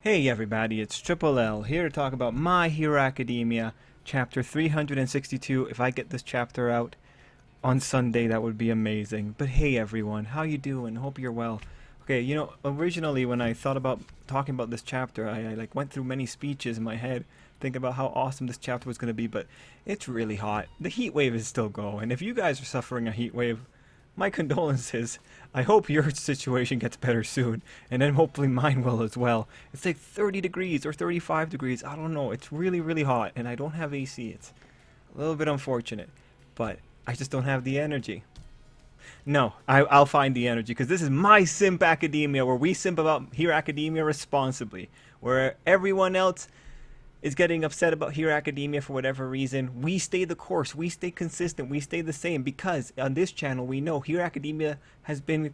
Hey everybody, it's Tripl-L here to talk about My Hero Academia, chapter 362. If I get this chapter out on Sunday, that would be amazing. But hey everyone, how you doing? Hope you're well. Okay, originally when I thought about talking about this chapter, I like went through many speeches in my head, thinking about how awesome this chapter was going to be, but it's really hot. The heat wave is still going. If you guys are suffering a heat wave, my condolences. I hope your situation gets better soon, and then hopefully mine will as well. It's like 30 degrees or 35 degrees. I don't know. It's really, really hot, and I don't have AC. It's a little bit unfortunate, but I just don't have the energy. No, I'll find the energy, because this is my Simp Academia, where we simp about Hero Academia responsibly. Where everyone else is getting upset about Hero Academia for whatever reason, we stay the course, we stay consistent, we stay the same, because on this channel we know Hero Academia has been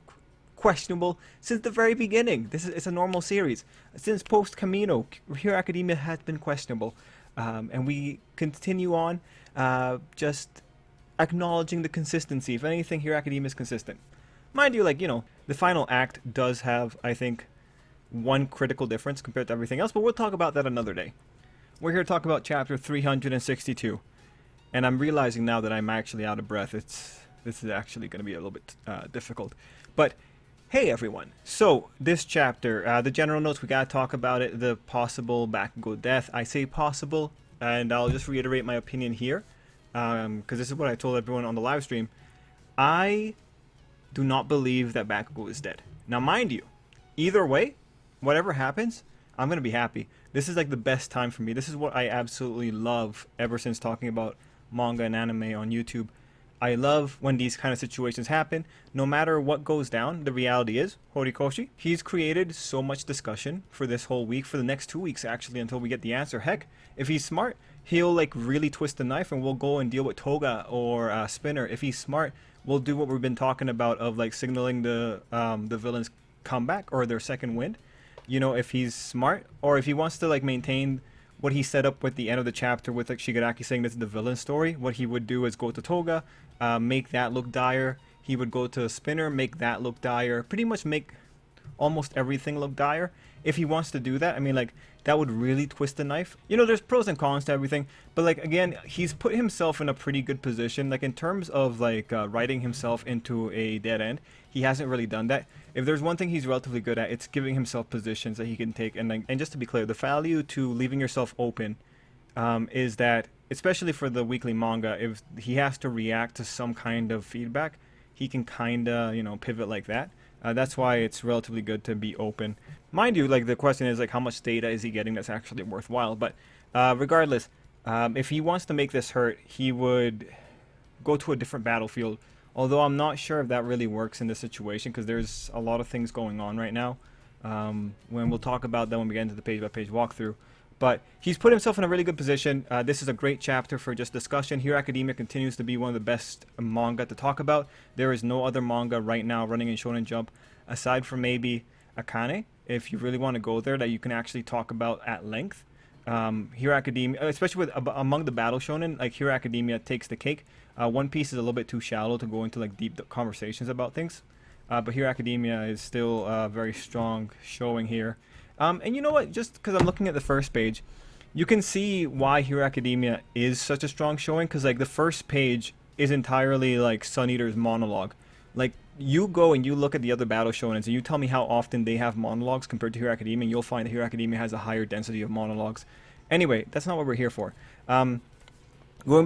questionable since the very beginning. It's a normal series. Since post Camino, Hero Academia has been questionable, and we continue on just acknowledging the consistency. If anything, Hero Academia is consistent. Mind you, the final act does have, I think, one critical difference compared to everything else, but we'll talk about that another day. We're here to talk about chapter 362, and I'm realizing now that I'm actually out of breath. This is actually going to be a little bit difficult. But hey everyone, so this chapter, the general notes, we got to talk about it, the possible Bakugou death. I say possible, and I'll just reiterate my opinion here, because this is what I told everyone on the live stream. I do not believe that Bakugou is dead. Now mind you, either way, whatever happens, I'm going to be happy. This is like the best time for me. This is what I absolutely love ever since talking about manga and anime on YouTube. I love when these kind of situations happen. No matter what goes down, the reality is, Horikoshi, he's created so much discussion for this whole week, for the next 2 weeks actually, until we get the answer. Heck, if he's smart, he'll like really twist the knife and we'll go and deal with Toga or Spinner. If he's smart, we'll do what we've been talking about of like signaling the villain's comeback or their second wind. If he's smart, or if he wants to like maintain what he set up with the end of the chapter with like Shigaraki saying this is the villain story, what he would do is go to Toga, make that look dire. He would go to Spinner, make that look dire. Pretty much make almost everything look dire. If he wants to do that, I mean, like, that would really twist the knife. There's pros and cons to everything, but like, again, he's put himself in a pretty good position. Like, in terms of like writing himself into a dead end, he hasn't really done that. If there's one thing he's relatively good at, it's giving himself positions that he can take. And just to be clear, the value to leaving yourself open is that, especially for the weekly manga, if he has to react to some kind of feedback, he can kind of, pivot like that. That's why it's relatively good to be open. Mind you, like, the question is, like, how much data is he getting that's actually worthwhile? But regardless, if he wants to make this hurt, he would go to a different battlefield. Although I'm not sure if that really works in this situation, because there's a lot of things going on right now. When we'll talk about that when we get into the page-by-page walkthrough. But he's put himself in a really good position. This is a great chapter for just discussion. Hero Academia continues to be one of the best manga to talk about. There is no other manga right now running in Shonen Jump, aside from maybe Akane, if you really want to go there, that you can actually talk about at length. Hero Academia, especially among the battle shonen, like Hero Academia takes the cake. One Piece is a little bit too shallow to go into like deep conversations about things. But Hero Academia is still very strong showing here. And you know what? Just because I'm looking at the first page, you can see why Hero Academia is such a strong showing. Because like the first page is entirely like Suneater's monologue. Like, you go and you look at the other battle shonens and you tell me how often they have monologues compared to Hero Academia, and you'll find that Hero Academia has a higher density of monologues. Anyway, that's not what we're here for. Going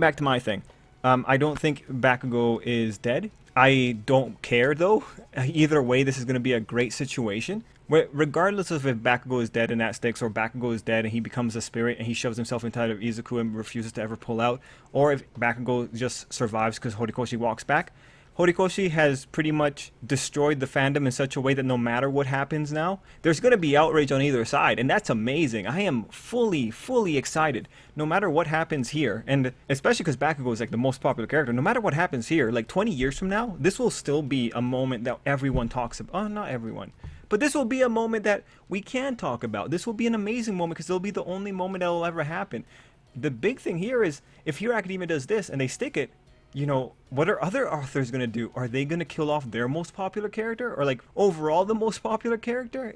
back to my thing. I don't think Bakugou is dead. I don't care though. Either way, this is going to be a great situation. Regardless of if Bakugou is dead and that sticks, or Bakugou is dead and he becomes a spirit and he shoves himself inside of Izuku and refuses to ever pull out, or if Bakugou just survives because Horikoshi walks back, Horikoshi has pretty much destroyed the fandom in such a way that no matter what happens now, there's going to be outrage on either side, and that's amazing. I am fully excited. No matter what happens here, and especially because Bakugou is like the most popular character, no matter what happens here, like 20 years from now, this will still be a moment that everyone talks about. Oh, not everyone. But this will be a moment that we can talk about. This will be an amazing moment because it'll be the only moment that will ever happen. The big thing here is, if Hero Academia does this and they stick it, you know, what are other authors going to do? Are they going to kill off their most popular character, or like overall the most popular character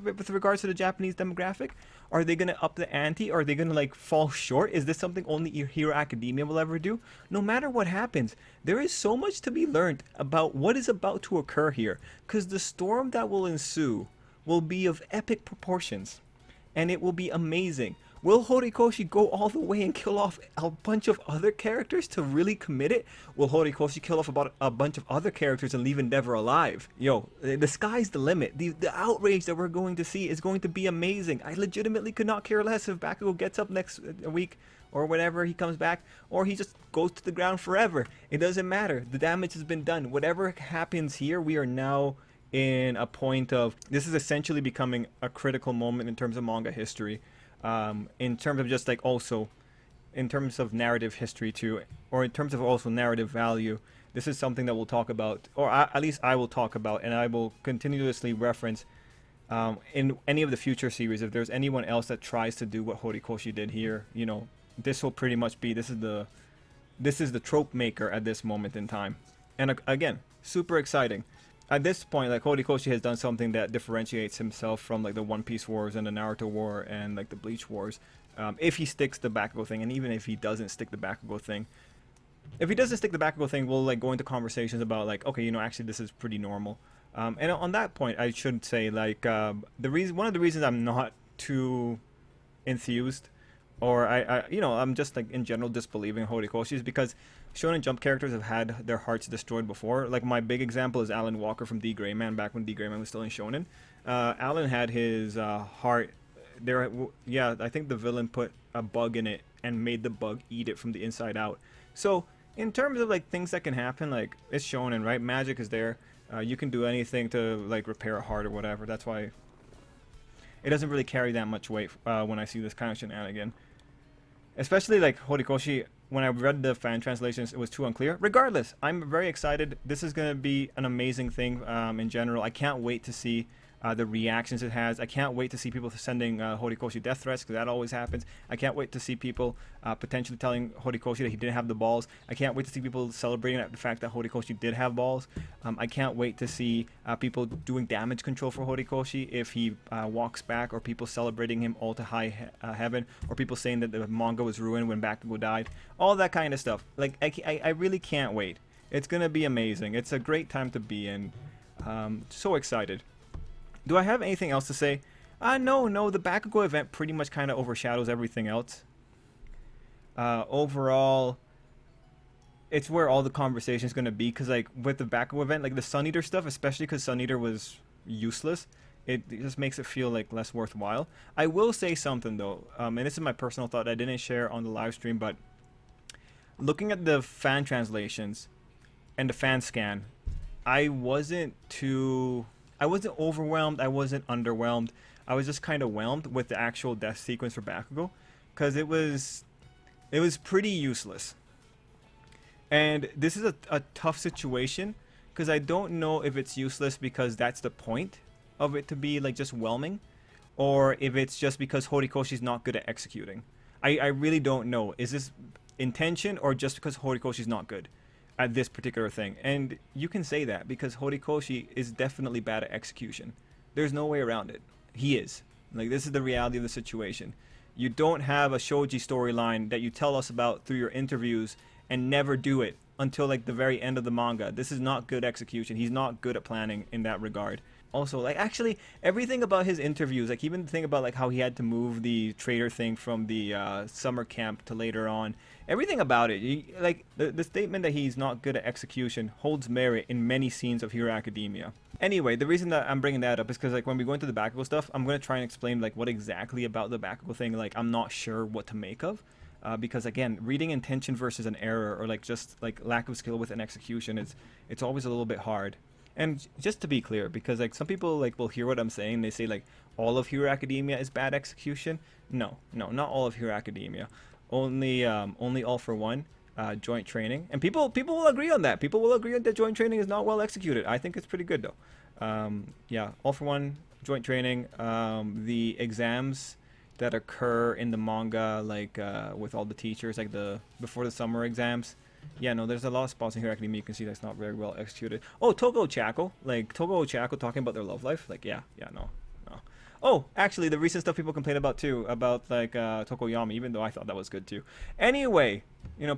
with regards to the Japanese demographic? Are they going to up the ante? Are they going to like fall short? Is this something only Hero Academia will ever do? No matter what happens, there is so much to be learned about what is about to occur here, because the storm that will ensue will be of epic proportions, and it will be amazing. Will Horikoshi go all the way and kill off a bunch of other characters to really commit it? Will Horikoshi kill off about a bunch of other characters and leave Endeavor alive? Yo, the sky's the limit. The outrage that we're going to see is going to be amazing. I legitimately could not care less if Bakugou gets up next week or whenever he comes back, or he just goes to the ground forever. It doesn't matter. The damage has been done. Whatever happens here, we are now in a point of, this is essentially becoming a critical moment in terms of manga history. In terms of just like also in terms of narrative history too, or in terms of also narrative value. This is something that we'll talk about, or at least I will talk about, and I will continuously reference in any of the future series. If there's anyone else that tries to do what Horikoshi did here, you know, this will pretty much be, this is the trope maker at this moment in time. And again, super exciting. At this point, like, Horikoshi has done something that differentiates himself from like the One Piece Wars and the Naruto War and like the Bleach Wars. If he sticks the Bakugou thing, and even if he doesn't stick the Bakugou thing, if he doesn't stick the Bakugou thing, we'll like go into conversations about like, okay, you know, actually this is pretty normal. And on that point, I should say like one of the reasons I'm not too enthused, or I you know, I'm just like in general disbelieving Horikoshi, is because Shonen Jump characters have had their hearts destroyed before. Like, my big example is Alan Walker from D. Greyman, back when D. Greyman was still in Shonen. Alan had his heart there. Yeah, I think the villain put a bug in it and made the bug eat it from the inside out. So in terms of like things that can happen, like, it's Shonen, right? Magic is there. You can do anything to like repair a heart or whatever. That's why it doesn't really carry that much weight when I see this kind of shenanigan. Especially like Horikoshi, when I read the fan translations, it was too unclear. Regardless, I'm very excited. This is going to be an amazing thing in general. I can't wait to see the reactions it has. I can't wait to see people sending Horikoshi death threats, because that always happens. I can't wait to see people potentially telling Horikoshi that he didn't have the balls. I can't wait to see people celebrating the fact that Horikoshi did have balls. I can't wait to see people doing damage control for Horikoshi if he walks back, or people celebrating him all to high heaven, or people saying that the manga was ruined when Bakugou died. All that kind of stuff. Like, I really can't wait. It's going to be amazing. It's a great time to be in. So excited. Do I have anything else to say? No, the Bakugou event pretty much kind of overshadows everything else. Overall, it's where all the conversation is going to be, because like with the Bakugou event, like the Suneater stuff, especially because Suneater was useless, it just makes it feel like less worthwhile. I will say something though, and this is my personal thought I didn't share on the live stream, but looking at the fan translations and the fan scan, I wasn't overwhelmed. I wasn't underwhelmed. I was just kind of whelmed with the actual death sequence for Bakugou, because it was pretty useless. And this is a tough situation, because I don't know if it's useless because that's the point of it to be like just whelming, or if it's just because Horikoshi's not good at executing. I really don't know. Is this intention, or just because Horikoshi's not good at this particular thing? And you can say that because Horikoshi is definitely bad at execution. There's no way around it. He is. Like, this is the reality of the situation. You don't have a shoji storyline that you tell us about through your interviews and never do it until like the very end of the manga. This is not good execution. He's not good at planning in that regard. Also, like, actually everything about his interviews, like even the thing about like how he had to move the trader thing from the summer camp to later on, everything about it, like the statement that he's not good at execution holds merit in many scenes of Hero Academia. Anyway, the reason that I'm bringing that up is because like when we go into the Bakugou stuff, I'm going to try and explain like what exactly about the Bakugou thing like I'm not sure what to make of. Because again, reading intention versus an error, or like just like lack of skill with an execution, it's always a little bit hard. And just to be clear, because like some people like will hear what I'm saying, they say like all of Hero Academia is bad execution. No, not all of Hero Academia. Only All for One, joint training, and people will agree on that. People will agree that joint training is not well executed. I think it's pretty good though. Yeah, All for One, joint training, the exams that occur in the manga, like with all the teachers, like the before the summer exams, yeah, no, there's a lot of spots in here actually you can see that's not very well executed. Oh, Togo Chako, like Togo Chako talking about their love life, like yeah, no. Oh, actually, the recent stuff people complain about too, about like Tokoyami, even though I thought that was good too. Anyway,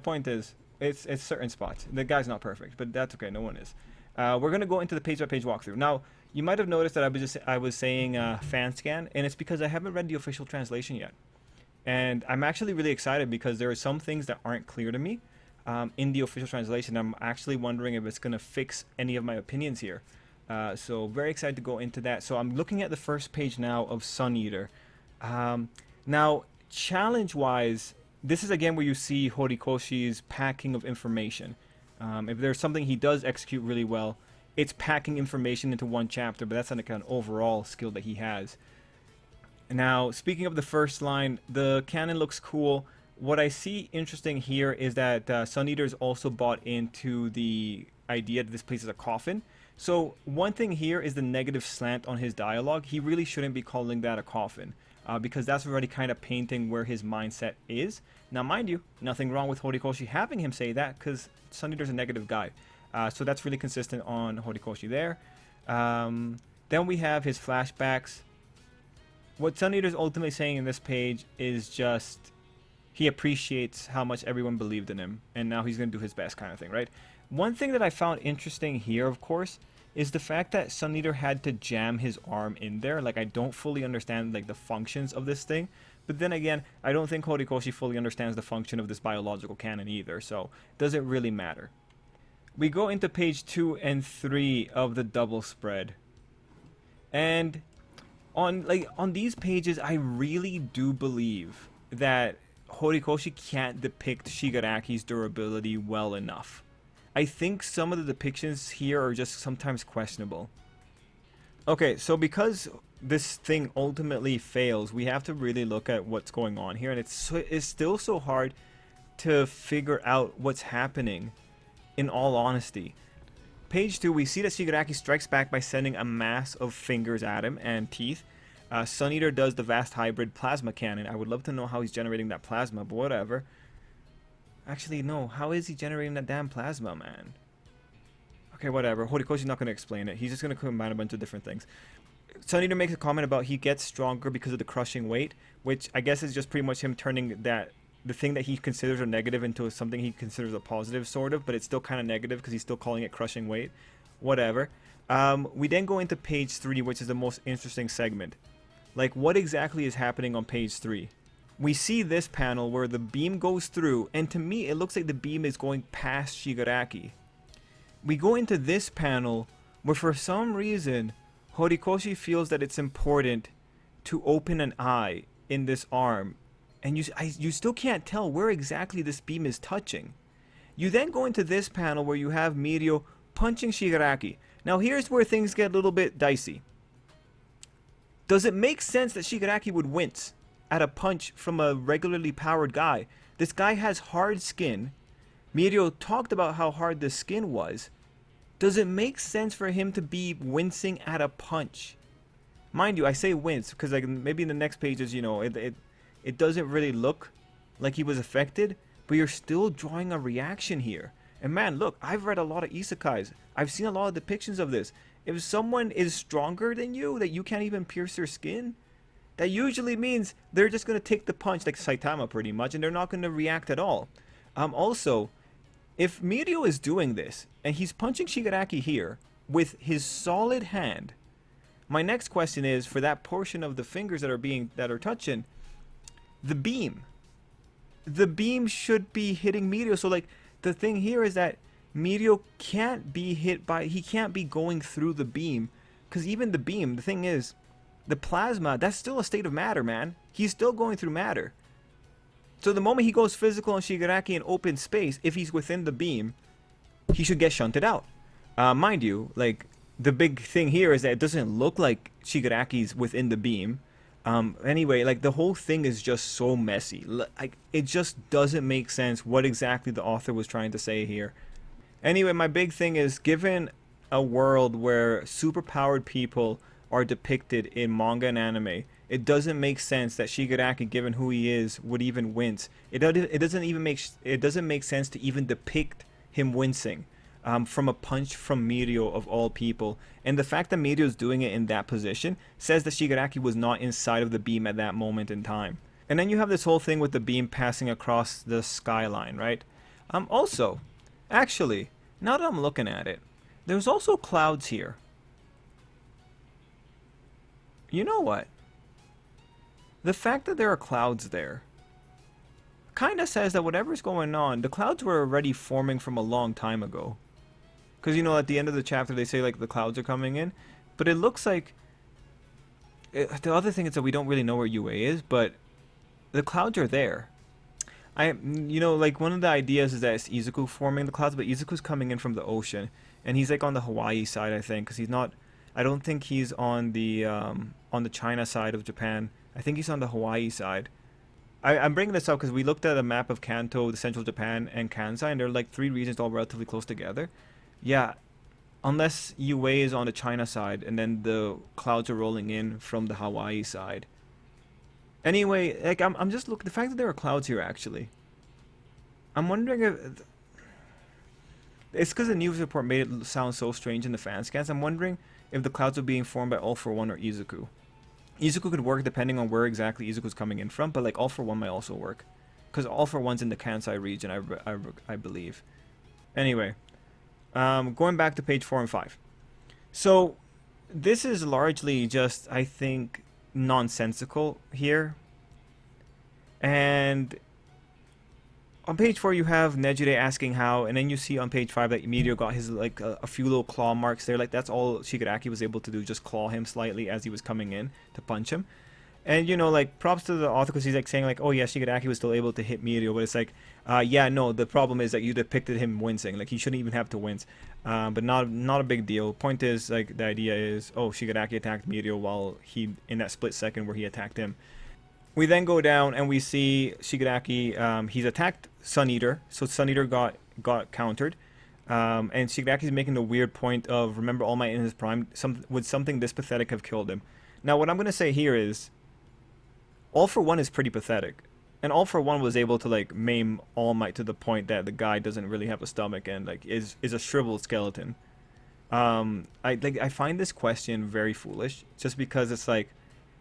point is, it's certain spots. The guy's not perfect, but that's okay. No one is. We're gonna go into the page-by-page walkthrough. Now, you might have noticed that I was saying fan scan, and it's because I haven't read the official translation yet. And I'm actually really excited because there are some things that aren't clear to me in the official translation. I'm actually wondering if it's gonna fix any of my opinions here. So very excited to go into that. So I'm looking at the first page now of Suneater. Now, challenge-wise, this is again where you see Horikoshi's packing of information. If there's something he does execute really well, it's packing information into one chapter, but that's like an overall skill that he has. Now, speaking of the first line, the canon looks cool. What I see interesting here is that Suneater's also bought into the idea that this place is a coffin. So one thing here is the negative slant on his dialogue. He really shouldn't be calling that a coffin because that's already kind of painting where his mindset is. Now, mind you, nothing wrong with Horikoshi having him say that because Suneater's a negative guy. So that's really consistent on Horikoshi there. Then we have his flashbacks. What Suneater's ultimately saying in this page is just he appreciates how much everyone believed in him and now he's going to do his best kind of thing, right? One thing that I found interesting here, of course, is the fact that Suneater had to jam his arm in there. Like, I don't fully understand, like, the functions of this thing. But then again, I don't think Horikoshi fully understands the function of this biological cannon either. So, does it really matter? We go into page 2 and 3 of the double spread. And on these pages, I really do believe that Horikoshi can't depict Shigaraki's durability well enough. I think some of the depictions here are just sometimes questionable. Okay, so because this thing ultimately fails, we have to really look at what's going on here, and it's still so hard to figure out what's happening, in all honesty. Page 2, we see that Shigaraki strikes back by sending a mass of fingers at him and teeth. Suneater does the vast hybrid plasma cannon. I would love to know how he's generating that plasma, but whatever. Actually, no. How is he generating that damn plasma, man? Okay, whatever. Horikoshi's not going to explain it. He's just going to combine a bunch of different things. Suneater makes a comment about he gets stronger because of the crushing weight, which I guess is just pretty much him turning the thing that he considers a negative into something he considers a positive, sort of, but it's still kind of negative because he's still calling it crushing weight. Whatever. We then go into page 3, which is the most interesting segment. Like, what exactly is happening on page 3? We see this panel where the beam goes through, and to me, it looks like the beam is going past Shigaraki. We go into this panel where for some reason, Horikoshi feels that it's important to open an eye in this arm, and you still can't tell where exactly this beam is touching. You then go into this panel where you have Mirio punching Shigaraki. Now here's where things get a little bit dicey. Does it make sense that Shigaraki would wince at a punch from a regularly powered guy? This guy has hard skin. Mirio talked about how hard the skin was. Does it make sense for him to be wincing at a punch? Mind you, I say wince because like maybe in the next pages, it doesn't really look like he was affected, but you're still drawing a reaction here. And man, look, I've read a lot of isekais. I've seen a lot of depictions of this. If someone is stronger than you, that you can't even pierce their skin, that usually means they're just going to take the punch like Saitama pretty much, and they're not going to react at all. Also, if Mirio is doing this, and he's punching Shigaraki here with his solid hand, my next question is, for that portion of the fingers that are touching, the beam should be hitting Mirio. So like, the thing here is that Mirio can't be he can't be going through the beam, because even the beam, the thing is, the plasma, that's still a state of matter, man. He's still going through matter. So the moment he goes physical on Shigaraki in open space, if he's within the beam, he should get shunted out. Mind you, like, the big thing here is that it doesn't look like Shigaraki's within the beam. Anyway, like, the whole thing is just so messy. Like, it just doesn't make sense what exactly the author was trying to say here. Anyway, my big thing is, given a world where superpowered people are depicted in manga and anime, It doesn't make sense that Shigaraki, given who he is, would even wince. It doesn't make sense to even depict him wincing from a punch from Mirio of all people. And the fact that Mirio is doing it in that position says that Shigaraki was not inside of the beam at that moment in time. And then you have this whole thing with the beam passing across the skyline, right? Also, actually, now that I'm looking at it, there's also clouds here. You know what? The fact that there are clouds there kind of says that whatever's going on, the clouds were already forming from a long time ago. Because, you know, at the end of the chapter, they say, like, the clouds are coming in. But it looks like... the other thing is that we don't really know where UA is, but the clouds are there. You know, like, one of the ideas is that it's Izuku forming the clouds, but Izuku's coming in from the ocean. And he's, like, on the Hawaii side, I think, because he's not... I don't think he's on the China side of Japan. I think he's on the Hawaii side. I'm bringing this up because we looked at a map of Kanto, the central Japan, and Kansai, and they're like 3 regions all relatively close together. Yeah, unless UA is on the China side, and then the clouds are rolling in from the Hawaii side. Anyway, like I'm just looking. The fact that there are clouds here, actually, I'm wondering if it's because the news report made it sound so strange in the fan scans. I'm wondering if the clouds are being formed by All For One or Izuku. Izuku could work depending on where exactly Izuku's coming in from, but like All For One might also work, because All For One's in the Kansai region, I believe. Anyway, going back to page 4 and 5. So this is largely just, I think, nonsensical here. And on page 4 you have Nejire asking how, and then you see on page 5 that Mirio got his like a few little claw marks there. Like that's all Shigaraki was able to do, just claw him slightly as he was coming in to punch him. And you know, like, props to the author because he's like saying like, oh yeah, Shigaraki was still able to hit Mirio, but it's like, yeah, no, the problem is that you depicted him wincing. Like he shouldn't even have to wince, but not a big deal. Point is, like, the idea is, oh, Shigaraki attacked Mirio while he, in that split second where he attacked him. We then go down and we see Shigaraki, he's attacked Suneater, so Suneater got countered. And Shigaraki's making the weird point of, remember All Might in his prime, would something this pathetic have killed him? Now what I'm going to say here is, All For One is pretty pathetic. And All For One was able to like maim All Might to the point that the guy doesn't really have a stomach and like is a shriveled skeleton. I find this question very foolish, just because it's like,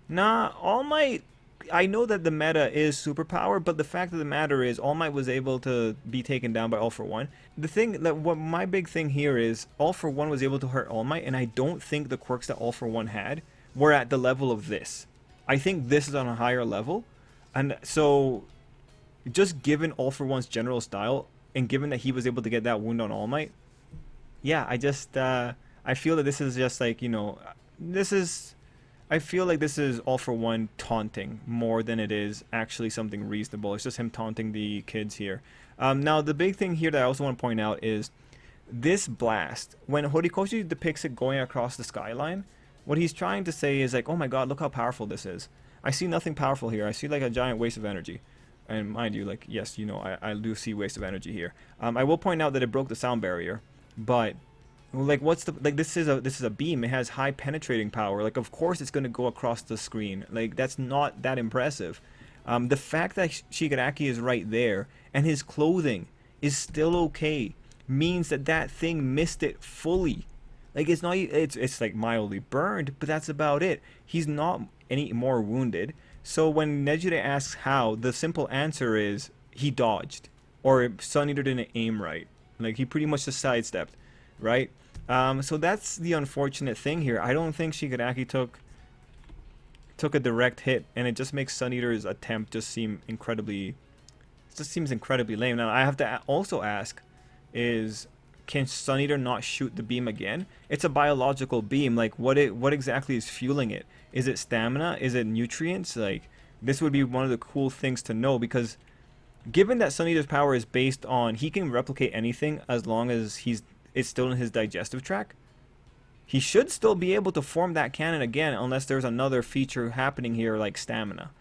nah, All Might, I know that the meta is superpower, but the fact of the matter is All Might was able to be taken down by All For One. The thing that what my big thing here is, All For One was able to hurt All Might, and I don't think the quirks that All For One had were at the level of this. I think this is on a higher level. And so, just given All For One's general style, and given that he was able to get that wound on All Might, yeah, I feel that this is just like, you know, I feel like this is All For One taunting more than it is actually something reasonable. It's just him taunting the kids here. Now, the big thing here that I also want to point out is this blast. When Horikoshi depicts it going across the skyline, what he's trying to say is like, oh my god, look how powerful this is. I see nothing powerful here. I see like a giant waste of energy. And mind you, like, yes, you know, I do see waste of energy here. I will point out that it broke the sound barrier, but like, what's the, like, this is a beam. It has high penetrating power. Like, of course it's going to go across the screen. Like, that's not that impressive. The fact that Shigaraki is right there and his clothing is still okay means that that thing missed it fully. Like, it's not, it's like mildly burned, but that's about it. He's not any more wounded. So when Nejire asks how, the simple answer is he dodged, or Suneater didn't aim right. Like, he pretty much just sidestepped, right? So that's the unfortunate thing here. I don't think Shigaraki took a direct hit, and it just makes Suneater's attempt just seem incredibly, lame. Now I have to also ask is, can Suneater not shoot the beam again? It's a biological beam. Like, what exactly is fueling it? Is it stamina? Is it nutrients? Like, this would be one of the cool things to know, because given that Suneater's power is based on he can replicate anything as long as it's still in his digestive tract, he should still be able to form that cannon again, unless there's another feature happening here like stamina.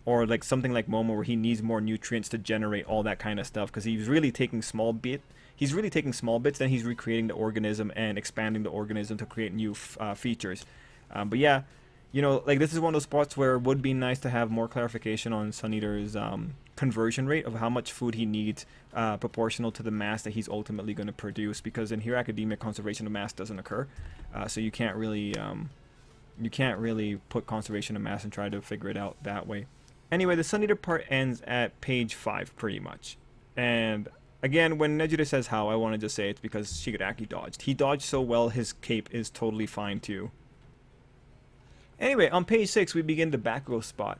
Or like something like Momo, where he needs more nutrients to generate all that kind of stuff, because he's really taking small bits, then he's recreating the organism and expanding the organism to create new features. But yeah, you know, like this is one of those spots where it would be nice to have more clarification on Suneater's conversion rate of how much food he needs proportional to the mass that he's ultimately going to produce, because in Hero Academia conservation of mass doesn't occur, so you can't really put conservation of mass and try to figure it out that way. Anyway, the Suneater part ends at page 5 pretty much, and again, when Nejuda says how, I want to just say it's because Shigaraki dodged. He dodged so well, his cape is totally fine too. Anyway, on page 6, we begin the Bakugou spot.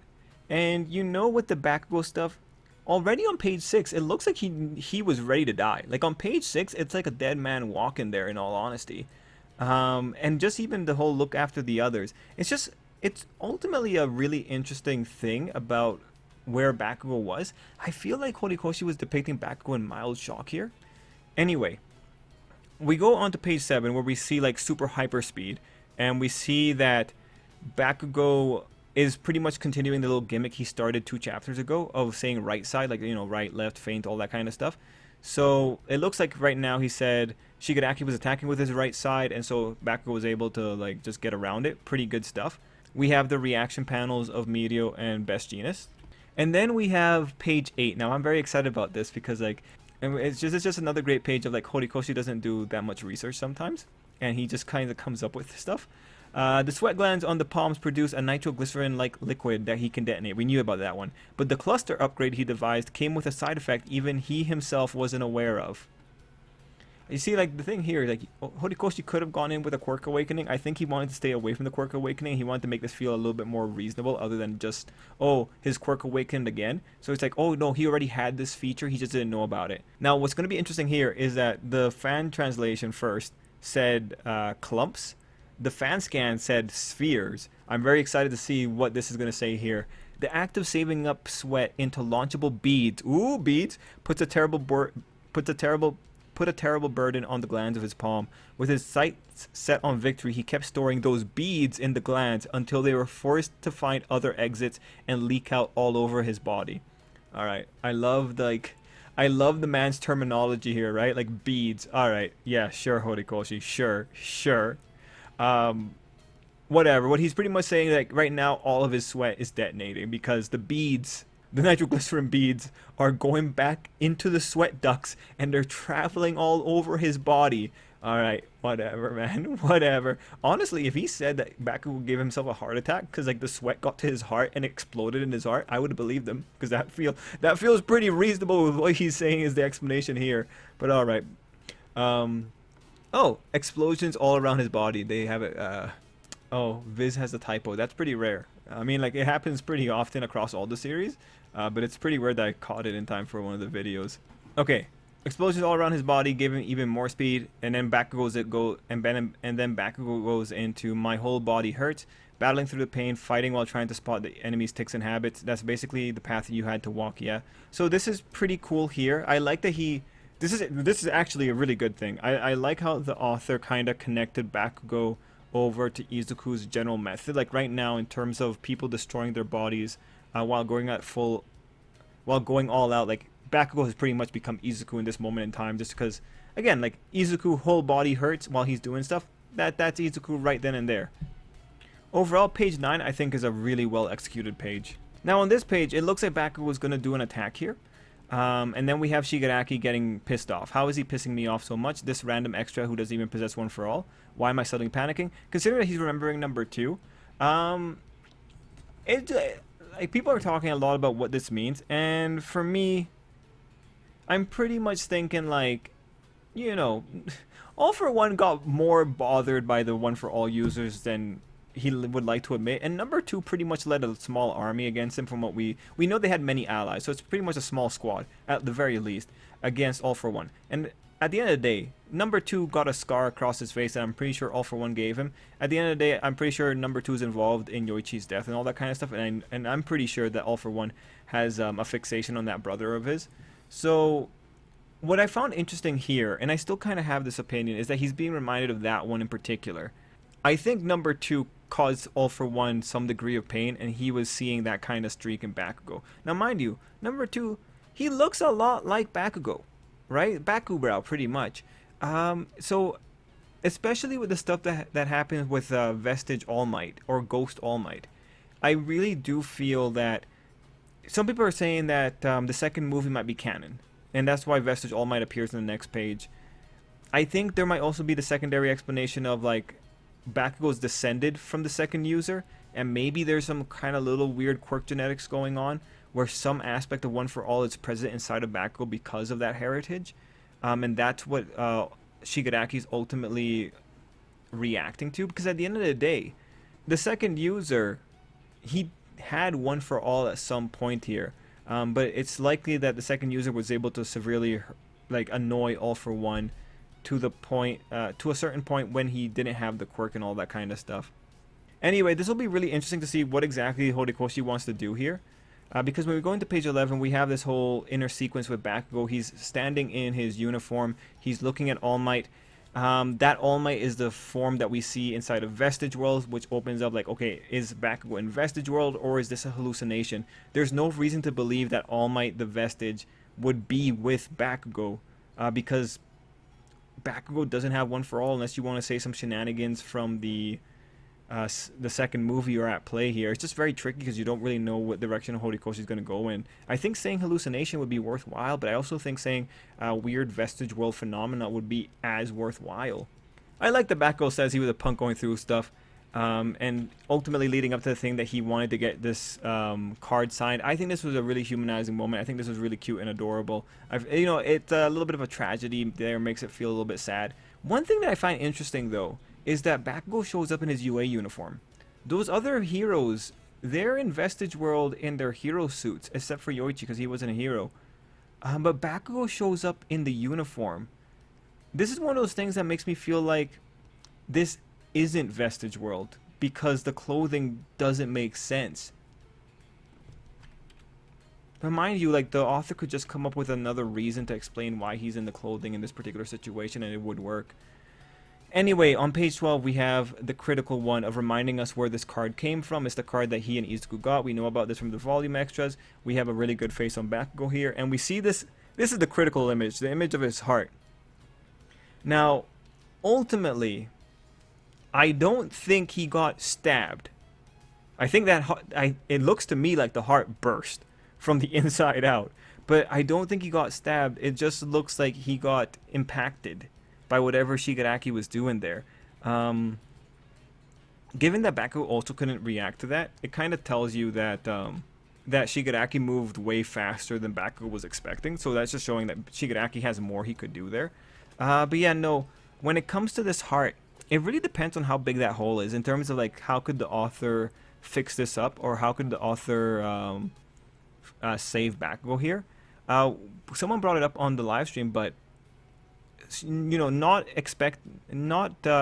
And you know, with the Bakugou stuff, already on page 6, it looks like he was ready to die. Like on page 6, it's like a dead man walking there, in all honesty. And just even the whole look after the others. It's ultimately a really interesting thing about where Bakugou was. I feel like Horikoshi was depicting Bakugou in mild shock here. Anyway, we go on to page 7 where we see like super hyper speed, and we see that Bakugou is pretty much continuing the little gimmick he started 2 chapters ago of saying right side, like, you know, right, left, feint, all that kind of stuff. So it looks like right now he said Shigaraki was attacking with his right side, and so Bakugou was able to like just get around it. Pretty good stuff. We have the reaction panels of Medio and Best Jeanist. And then we have page 8. Now I'm very excited about this because like it's just another great page of like Horikoshi doesn't do that much research sometimes, and he just kind of comes up with stuff. The sweat glands on the palms produce a nitroglycerin-like liquid that he can detonate. We knew about that one. But the cluster upgrade he devised came with a side effect even he himself wasn't aware of. You see, like, the thing here, like, Horikoshi could have gone in with a quirk awakening. I think he wanted to stay away from the quirk awakening. He wanted to make this feel a little bit more reasonable other than just, oh, his quirk awakened again. So it's like, oh, no, he already had this feature. He just didn't know about it. Now, what's going to be interesting here is that the fan translation first said clumps. The fan scan said spheres. I'm very excited to see what this is going to say here. The act of saving up sweat into launchable beads, ooh, beads, put a terrible burden on the glands of his palm. With his sights set on victory, he kept storing those beads in the glands until they were forced to find other exits and leak out all over his body. All right, I love the man's terminology here, right? Like beads. All right, yeah, sure, Horikoshi, sure. Whatever. What he's pretty much saying, like right now, all of his sweat is detonating because the beads, the nitroglycerin beads, are going back into the sweat ducts and they're traveling all over his body. All right, whatever, man, whatever. Honestly, if he said that Bakugou gave himself a heart attack because like the sweat got to his heart and exploded in his heart, I would have believed him because that feels pretty reasonable with what he's saying is the explanation here. But all right. Oh, explosions all around his body. They have it. Oh, Viz has a typo. That's pretty rare. I mean, like, it happens pretty often across all the series, but it's pretty rare that I caught it in time for one of the videos. Okay, explosions all around his body, gave him even more speed, and then Bakugou goes into my whole body hurts, battling through the pain, fighting while trying to spot the enemy's tics and habits. That's basically the path you had to walk. Yeah. So this is pretty cool here. I like that he. This is actually a really good thing. I like how the author kind of connected Bakugou over to Izuku's general method. Like right now, in terms of people destroying their bodies while going all out, like Bakugou has pretty much become Izuku in this moment in time. Just because, again, like Izuku whole body hurts while he's doing stuff. That's Izuku right then and there. Overall, page 9 I think is a really well executed page. Now on this page, it looks like Bakugou was gonna do an attack here. And then we have Shigaraki getting pissed off. How is he pissing me off so much? This random extra who doesn't even possess one for all. Why am I suddenly panicking? Considering that he's remembering number 2. Like people are talking a lot about what this means, and for me, I'm pretty much thinking like, you know, All for One got more bothered by the One for All users than he would like to admit, and number 2 pretty much led a small army against him. From what we know, they had many allies, so it's pretty much a small squad at the very least against All for One. And at the end of the day, number 2 got a scar across his face that I'm pretty sure All for One gave him. At the end of the day, I'm pretty sure number 2 is involved in Yoichi's death and all that kind of stuff, and I'm pretty sure that All for One has a fixation on that brother of his. So what I found interesting here, and I still kind of have this opinion, is that he's being reminded of that one in particular. I think number 2 caused All for One some degree of pain, and he was seeing that kind of streak in Bakugou. Now, mind you, number 2, he looks a lot like Bakugou, right? Bakugou pretty much. So especially with the stuff that happens with Vestige All Might or Ghost All Might. I really do feel that some people are saying that the second movie might be canon, and that's why Vestige All Might appears in the next page. I think there might also be the secondary explanation of like Bakugou's descended from the second user, and maybe there's some kind of little weird quirk genetics going on where some aspect of One for All is present inside of Bakugou because of that heritage, and that's what Shigaraki's ultimately reacting to. Because at the end of the day, the second user, he had One for All at some point here, but it's likely that the second user was able to severely like annoy All for One to the point, to a certain point when he didn't have the quirk and all that kind of stuff. Anyway, this will be really interesting to see what exactly Horikoshi wants to do here. Because when we go into page 11, we have this whole inner sequence with Bakugou. He's standing in his uniform. He's looking at All Might. That All Might is the form that we see inside of Vestige World, which opens up like, okay, is Bakugou in Vestige World or is this a hallucination? There's no reason to believe that All Might, the Vestige, would be with Bakugou, because Bakugou doesn't have One for All unless you want to say some shenanigans from the second movie are at play here. It's just very tricky because you don't really know what direction Horikoshi is going to go in. I think saying hallucination would be worthwhile, but I also think saying weird Vestige World phenomena would be as worthwhile. I like that Bakugou says he was a punk going through stuff, and ultimately leading up to the thing that he wanted to get this card signed. I think this was a really humanizing moment. I think this was really cute and adorable. It's a little bit of a tragedy there, makes it feel a little bit sad. One thing that I find interesting though is that Bakugou shows up in his UA uniform. Those other heroes, they're in Vestige World in their hero suits, except for Yoichi because he wasn't a hero. But Bakugou shows up in the uniform. This is one of those things that makes me feel like this isn't Vestige World because the clothing doesn't make sense. But mind you, like the author could just come up with another reason to explain why he's in the clothing in this particular situation and it would work. Anyway, on page 12, we have the critical one of reminding us where this card came from. It's the card that he and Izuku got. We know about this from the volume extras. We have a really good face on Bakugou here. And we see this. This is the critical image, the image of his heart. Now, ultimately, I don't think he got stabbed. I think that it looks to me like the heart burst from the inside out. But I don't think he got stabbed. It just looks like he got impacted by whatever Shigaraki was doing there. Given that Bakugou also couldn't react to that, it kind of tells you that that Shigaraki moved way faster than Bakugou was expecting. So that's just showing that Shigaraki has more he could do there. But yeah, no. When it comes to this heart, it really depends on how big that hole is in terms of like how could the author fix this up or how could the author save Bakugou here. Someone brought it up on the live stream, but not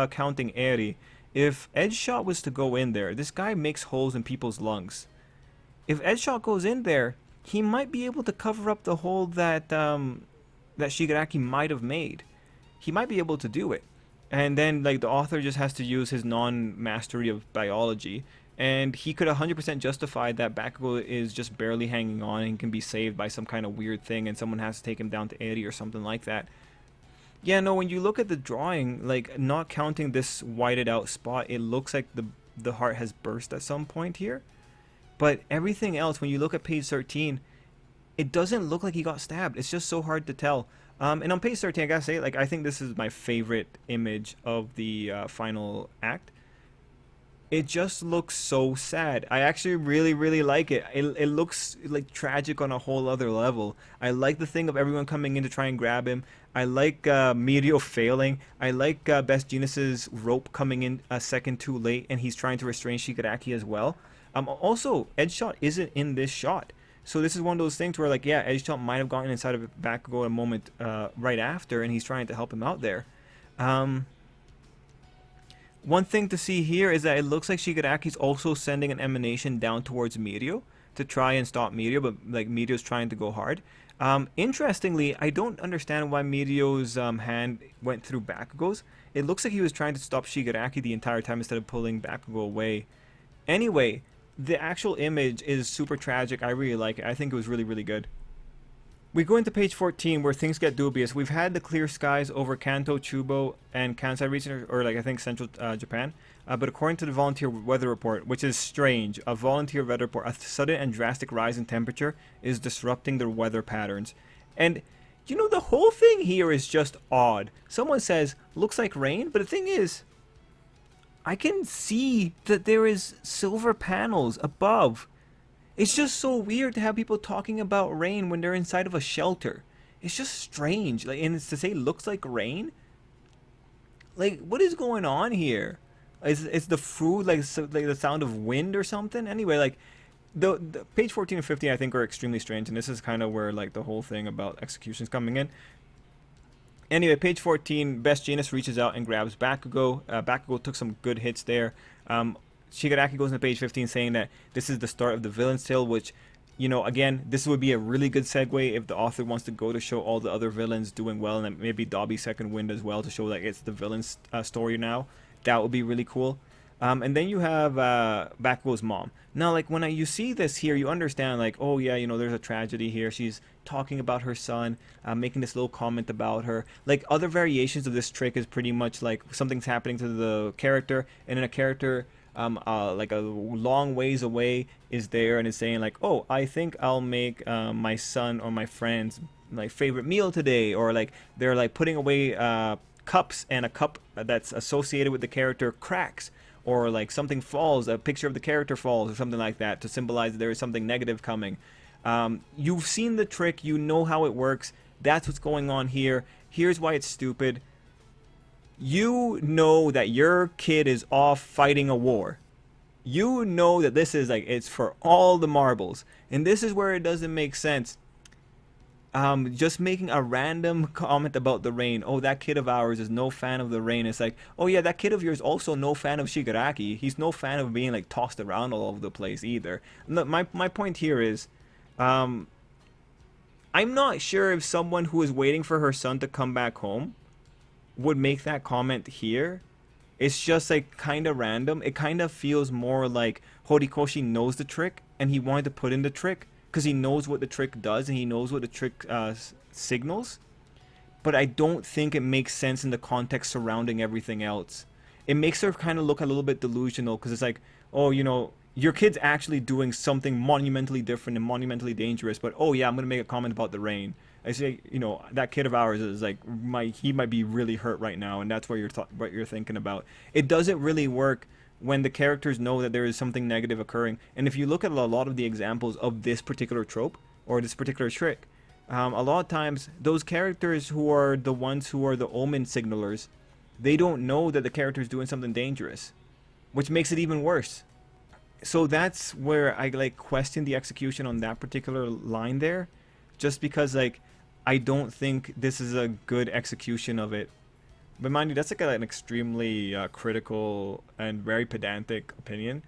counting Eri, if Edge Shot was to go in there, this guy makes holes in people's lungs. If Edge Shot goes in there, he might be able to cover up the hole that that Shigaraki might have made. He might be able to do it, and then like the author just has to use his non-mastery of biology, and he could 100% justify that Bakugou is just barely hanging on and can be saved by some kind of weird thing, and someone has to take him down to Eri or something like that. Yeah, no, when you look at the drawing, like, not counting this whited out spot, it looks like the heart has burst at some point here. But everything else, when you look at page 13, it doesn't look like he got stabbed. It's just so hard to tell. And on page 13, I gotta say, like, I think this is my favorite image of the final act. It just looks so sad. I actually really, really like it. It looks like tragic on a whole other level. I like the thing of everyone coming in to try and grab him. I like Mirio failing. I like Best Jeanus's rope coming in a second too late, and he's trying to restrain Shigaraki as well. Also, Edge Shot isn't in this shot. So this is one of those things where, like, yeah, Edge Shot might have gotten inside of Bakugou a moment right after, and he's trying to help him out there. One thing to see here is that it looks like Shigaraki's also sending an emanation down towards Mirio to try and stop Mirio, but like Mirio's trying to go hard. Interestingly, I don't understand why Mirio's hand went through Bakugou's. It looks like he was trying to stop Shigaraki the entire time instead of pulling Bakugou away. Anyway, the actual image is super tragic. I really like it. I think it was really, really good. We go into page 14 where things get dubious. We've had the clear skies over Kanto, Chubo, and Kansai region, or like I think central Japan. But according to the volunteer weather report, which is strange, a volunteer weather report, a sudden and drastic rise in temperature is disrupting the weather patterns. And you know, the whole thing here is just odd. Someone says, looks like rain, but the thing is, I can see that there is silver panels above. It's just so weird to have people talking about rain when they're inside of a shelter. It's just strange. Like, and it's to say looks like rain. Like, what is going on here? Is the food like the sound of wind or something? Anyway, like the page 14 and 15 I think are extremely strange, and this is kind of where like the whole thing about executions coming in. Anyway, page 14, Best Janus reaches out and grabs Bakugou. Bakugou took some good hits there. Shigaraki goes into page 15 saying that this is the start of the villain's tale, which, you know, again, this would be a really good segue if the author wants to go to show all the other villains doing well, and maybe Dobby's second wind as well to show that it's the villain's story now. That would be really cool. And then you have Bakugou's mom. Now, like, when you see this here, you understand, like, oh, yeah, you know, there's a tragedy here. She's talking about her son, making this little comment about her. Like, other variations of this trick is pretty much, like, something's happening to the character, and then a character, like, a long ways away is there and is saying, like, oh, I think I'll make my son or my friend's, like, favorite meal today. Or, like, they're, like, putting away cups, and a cup that's associated with the character cracks. Or like something falls, a picture of the character falls, or something like that, to symbolize that there is something negative coming. You've seen the trick, you know how it works. That's what's going on here. Here's why it's stupid. You know that your kid is off fighting a war. You know that this is like, it's for all the marbles. And this is where it doesn't make sense. Just making a random comment about the rain. Oh, that kid of ours is no fan of the rain. It's like, oh yeah, that kid of yours also no fan of Shigaraki. He's no fan of being like tossed around all over the place either. My point here is, I'm not sure if someone who is waiting for her son to come back home would make that comment here. It's just like kind of random. It kind of feels more like Horikoshi knows the trick and he wanted to put in the trick, because he knows what the trick does and he knows what the trick signals. But I don't think it makes sense in the context surrounding everything else. It makes her kind of look a little bit delusional, because it's like, oh, you know, your kid's actually doing something monumentally different and monumentally dangerous, but oh yeah, I'm going to make a comment about the rain. I say, you know, that kid of ours is like, he might be really hurt right now, and that's what you're thinking about. It doesn't really work when the characters know that there is something negative occurring. And if you look at a lot of the examples of this particular trope or this particular trick, a lot of times those characters who are the ones who are the omen signalers, they don't know that the character is doing something dangerous, which makes it even worse. So that's where I like question the execution on that particular line there, just because like I don't think this is a good execution of it. But mind you, that's like an extremely critical and very pedantic opinion.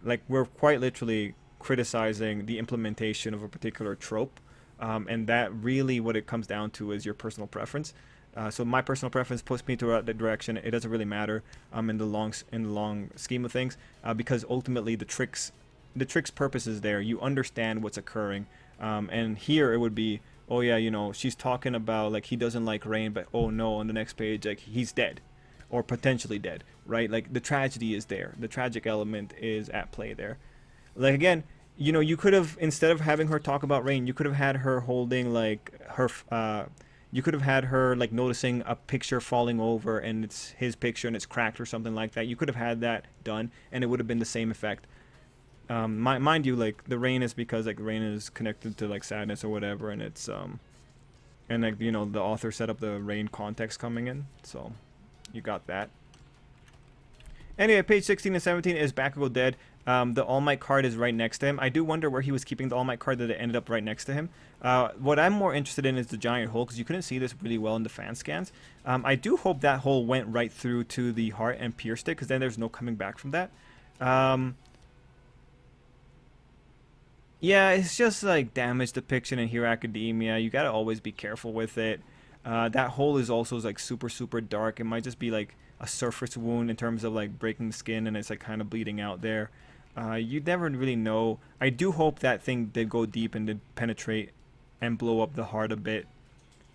Like, we're quite literally criticizing the implementation of a particular trope, and that really what it comes down to is your personal preference. So my personal preference puts me to that direction. It doesn't really matter in the long scheme of things, because ultimately the trick's purpose is there. You understand what's occurring, and here it would be, oh yeah, you know, she's talking about like he doesn't like rain, but oh no, on the next page, like he's dead or potentially dead, right? Like the tragedy is there. The tragic element is at play there. Like, again, you know, you could have, instead of having her talk about rain, you could have had her holding like her, you could have had her like noticing a picture falling over and it's his picture and it's cracked or something like that. You could have had that done and it would have been the same effect. Mind you, like the rain is because like rain is connected to like sadness or whatever, and it's and like, you know, the author set up the rain context coming in, so you got that. Anyway, page 16 and 17 is Bakugou dead. The All Might card is right next to him. I do wonder where he was keeping the All Might card that it ended up right next to him. What I'm more interested in is the giant hole, because you couldn't see this really well in the fan scans. I do hope that hole went right through to the heart and pierced it, because then there's no coming back from that. Yeah, it's just like damage depiction in Hero Academia. You gotta always be careful with it. That hole is also like super dark. It might just be like a surface wound in terms of like breaking the skin, and it's like kind of bleeding out there. You never really know. I do hope that thing did go deep and did penetrate and blow up the heart a bit.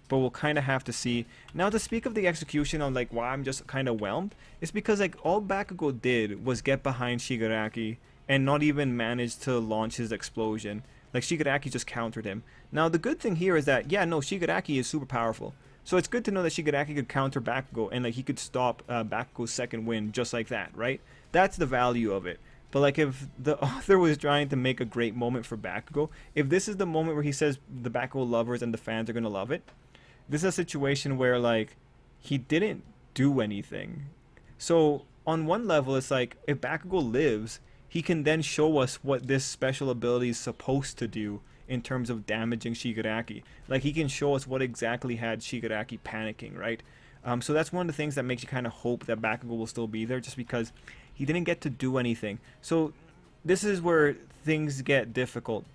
But we'll kind of have to see. Now, to speak of the execution on like why I'm just kind of whelmed, it's because like all Bakugou did was get behind Shigaraki and not even manage to launch his explosion. Like Shigaraki just countered him. Now the good thing here is that yeah, no, Shigaraki is super powerful. So it's good to know that Shigaraki could counter Bakugou and like he could stop Bakugou's second wind just like that, right? That's the value of it. But like if the author was trying to make a great moment for Bakugou, if this is the moment where he says the Bakugou lovers and the fans are gonna love it, this is a situation where like he didn't do anything. So on one level, it's like if Bakugou lives, he can then show us what this special ability is supposed to do in terms of damaging Shigaraki. Like he can show us what exactly had Shigaraki panicking, right? So that's one of the things that makes you kind of hope that Bakugou will still be there, just because he didn't get to do anything. So this is where things get difficult.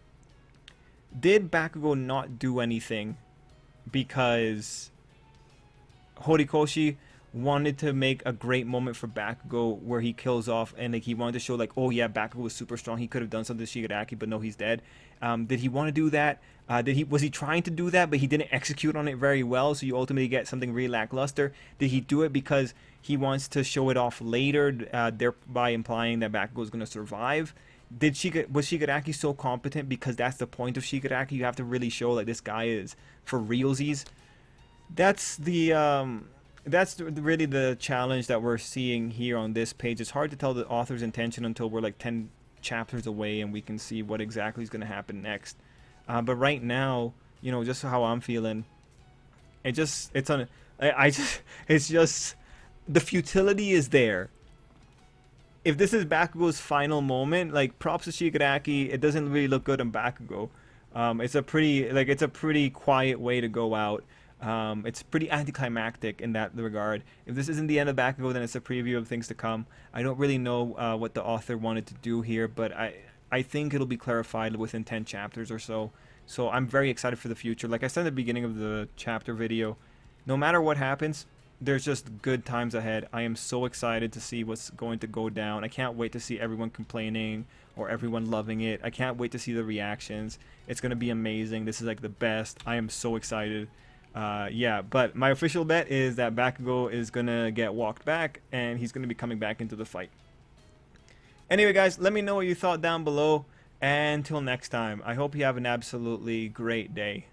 Did Bakugou not do anything because Horikoshi wanted to make a great moment for Bakugou where he kills off and like he wanted to show like, oh yeah, Bakugou was super strong, he could have done something to Shigaraki, but no, he's dead. Did he want to do that? Was he trying to do that but he didn't execute on it very well, so you ultimately get something really lackluster? Did he do it because he wants to show it off later, thereby implying that Bakugou is going to survive? Was Shigaraki so competent because that's the point of Shigaraki? You have to really show like this guy is for realsies. That's really the challenge that we're seeing here on this page. It's hard to tell the author's intention until we're like 10 chapters away and we can see what exactly is going to happen next. But right now, you know, just how I'm feeling, it's just the futility is there. If this is Bakugou's final moment, like props to Shigaraki, it doesn't really look good on Bakugou. It's a pretty quiet way to go out. It's pretty anticlimactic in that regard. If this isn't the end of Bakugou, then it's a preview of things to come. I don't really know what the author wanted to do here, but I think it'll be clarified within 10 chapters or so. So I'm very excited for the future. Like I said at the beginning of the chapter video, no matter what happens, there's just good times ahead. I am so excited to see what's going to go down. I can't wait to see everyone complaining or everyone loving it. I can't wait to see the reactions. It's going to be amazing. This is like the best. I am so excited. Yeah, but my official bet is that Bakugou is going to get walked back and he's going to be coming back into the fight. Anyway, guys, let me know what you thought down below. And until next time, I hope you have an absolutely great day.